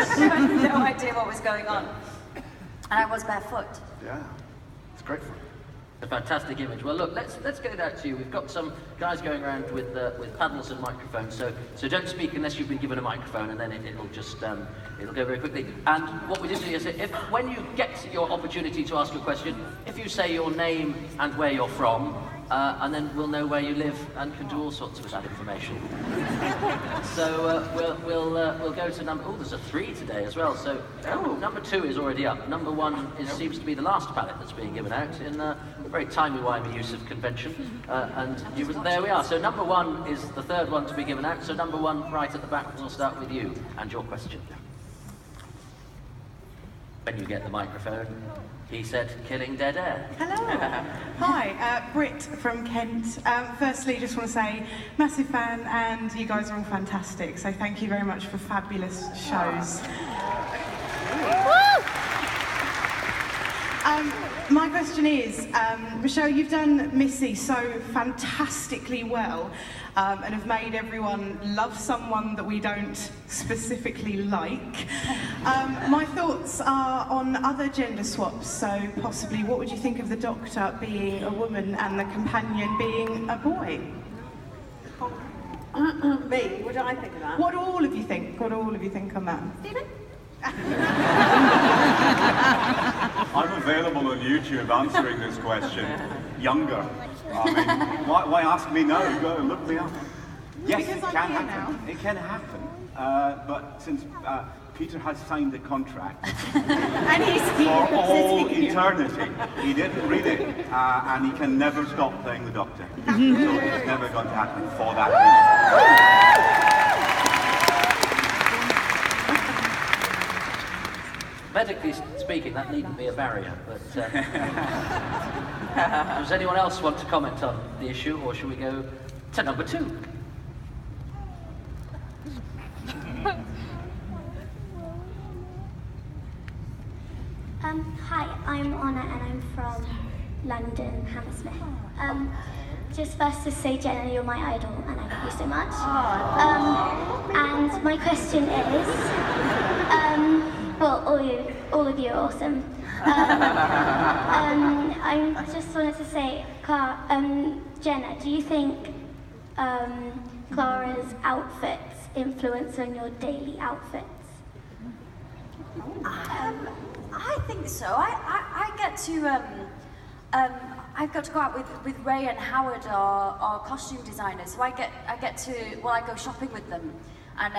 had no idea what was going on. And I was barefoot. Yeah, it's great fun. A fantastic image. Well, look, let's get it out to you. We've got some guys going around with paddles and microphones, so don't speak unless you've been given a microphone, and then it'll just it'll go very quickly. And what we did do is, when you get your opportunity to ask a question, if you say your name and where you're from, and then we'll know where you live and can do all sorts with that information. So we'll go to number. Oh, there's a 3 today as well. So number 2 is already up. Number 1 seems to be the last palette that's being given out in a very timey-wimey use of convention. And there we are. So number 1 is the 3rd one to be given out. So number 1, right at the back, we'll start with you and your question. When you get the microphone. He said, killing dead air. Hello. Hi, Britt from Kent. Firstly, just want to say, massive fan, and you guys are all fantastic. So thank you very much for fabulous shows. My question is, Michelle, you've done Missy so fantastically well, and have made everyone love someone that we don't specifically like. My thoughts are on other gender swaps, so possibly what would you think of the Doctor being a woman and the companion being a boy? Me? What do I think of that? What do all of you think? What do all of you think on that? Stephen? I'm available on YouTube answering this question. Younger. I mean, why ask me now? You've got to look me up. Yes, Because it I'm can here happen. now. It can happen. But since Peter has signed the contract And he's for here. all eternity, he didn't read it, and he can never stop playing the Doctor. So it's never going to happen for that reason. Medically speaking, that needn't be a barrier, but does anyone else want to comment on the issue, or should we go to number 2? Hi, I'm Anna and I'm from London, Hammersmith. Just first to say, Jenna, you're my idol and I love you so much. And my question is, well, all of you are awesome. I just wanted to say, Jenna, do you think Clara's outfits influence on your daily outfits? I think so. I get to I've got to go out with Ray and Howard, our costume designers. So I get to go shopping with them, and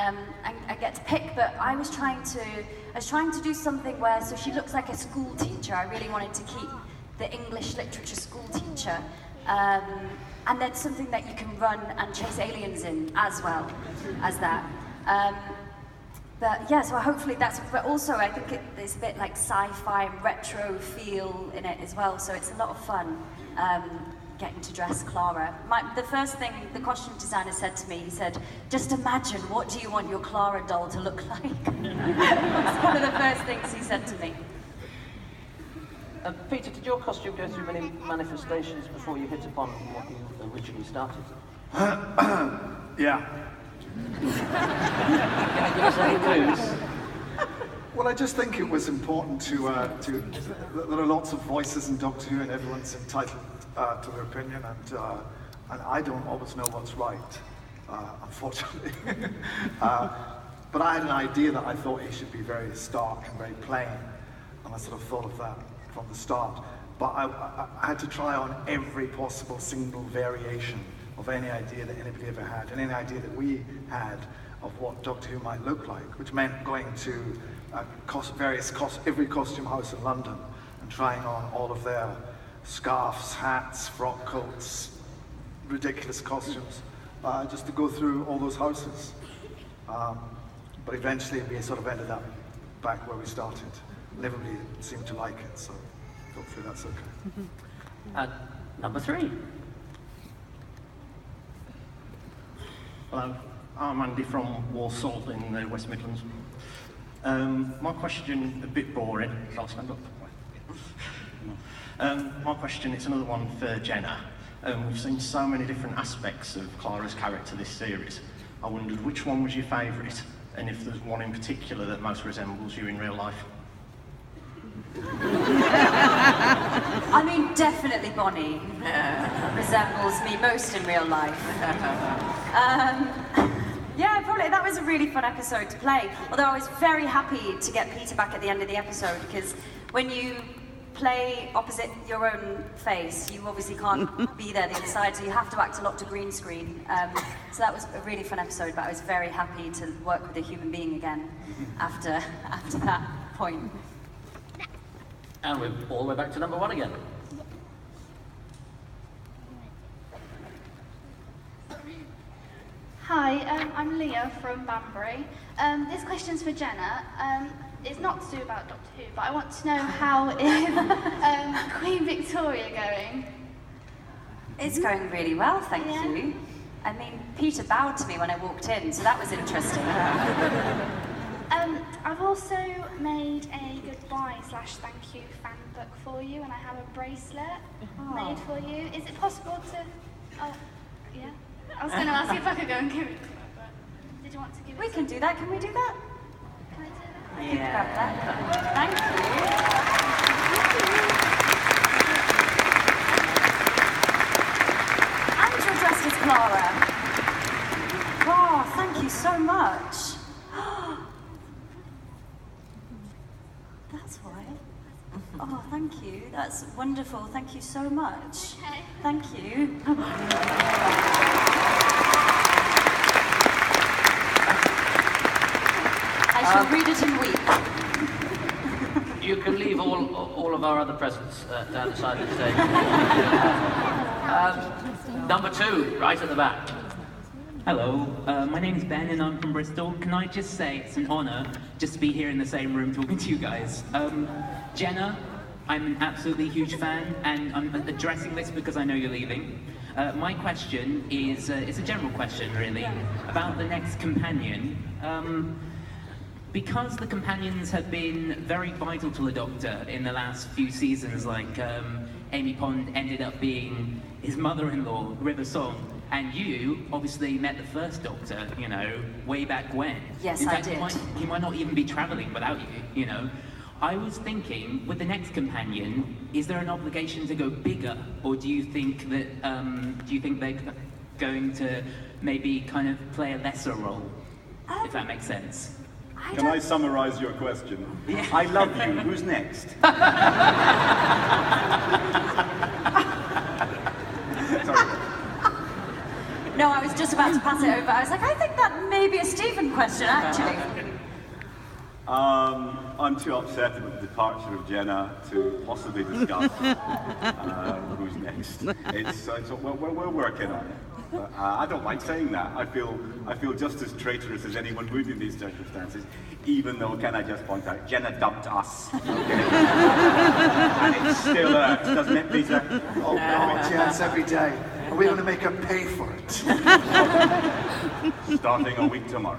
I get to pick. But I was trying to do something where so she looks like a school teacher. I really wanted to keep the English literature school teacher, and then something that you can run and chase aliens in as well as that. But yeah, so hopefully that's, but also I think there's a bit like sci-fi retro feel in it as well, so it's a lot of fun getting to dress Clara. The first thing the costume designer said to me, he said, just imagine, what do you want your Clara doll to look like? That's one of the first things he said to me. Peter, did your costume go through many manifestations before you hit upon what you originally started? Yeah. Can you give us any clues? Well, I just think it was important to there are lots of voices in Doctor Who, and everyone's entitled to their opinion, and I don't always know what's right, unfortunately. But I had an idea that I thought he should be very stark and very plain, and I sort of thought of that from the start. But I had to try on every possible single variation of any idea that anybody ever had, and any idea that we had of what Doctor Who might look like, which meant going to every costume house in London and trying on all of their scarves, hats, frock coats, ridiculous costumes, just to go through all those houses. But eventually we sort of ended up back where we started, and everybody seemed to like it, so hopefully that's okay. And number 3. Hello, I'm Andy from Walsall in the West Midlands. My question, a bit boring, so I'll stand up. My question, it's another one for Jenna. We've seen so many different aspects of Clara's character this series. I wondered which one was your favourite, and if there's one in particular that most resembles you in real life. I mean, definitely Bonnie resembles me most in real life. Yeah, probably that was a really fun episode to play. Although I was very happy to get Peter back at the end of the episode, because when you play opposite your own face, you obviously can't be there the other side, so you have to act a lot to green screen. So that was a really fun episode, but I was very happy to work with a human being again after that point. And we're all the way back to number 1 again. Hi, I'm Leah from Banbury. This question's for Jenna. It's not to do about Doctor Who, but I want to know how is Queen Victoria going? It's going really well, thank you. I mean, Peter bowed to me when I walked in, so that was interesting. I've also made a goodbye/thank you fan book for you, and I have a bracelet made for you. Is it possible to... Oh, yeah? I was going to ask if I could go and give it to her, but did you want to give it We to can do that, can we do that? Can I do that? Yeah. Grab that. Thank you. And you're dressed as Clara. Oh, thank you so much. That's why. Oh, thank you. That's wonderful. Thank you so much. Okay. Thank you. I shall read it and weep. You can leave all of our other presents down the side of the stage. Number 2, right at the back. Hello, my name is Ben and I'm from Bristol. Can I just say it's an honour just to be here in the same room talking to you guys. Jenna, I'm an absolutely huge fan and I'm addressing this because I know you're leaving. My question is, it's a general question really, about the next companion. Because the companions have been very vital to the Doctor in the last few seasons, like Amy Pond ended up being his mother-in-law, River Song, and you obviously met the first Doctor, you know, way back when. Yes, in I fact, did. He might not even be travelling without you, you know. I was thinking, with the next companion, is there an obligation to go bigger, or do you think that they're going to maybe kind of play a lesser role, if that makes sense? Can I summarise your question? Yeah. I love you. Who's next? Sorry. No, I was just about to pass it over. I was like, I think that may be a Stephen question, actually. I'm too upset about the departure of Jenna to possibly discuss who's next. We're working on it. I don't like saying that. I feel just as traitorous as anyone would in these circumstances, even though, can I just point out, Jenna dumped us. Okay? And it still hurts, doesn't it, Peter? Oh no, it hurts every day. Are we going to make her pay for it? Starting a week tomorrow.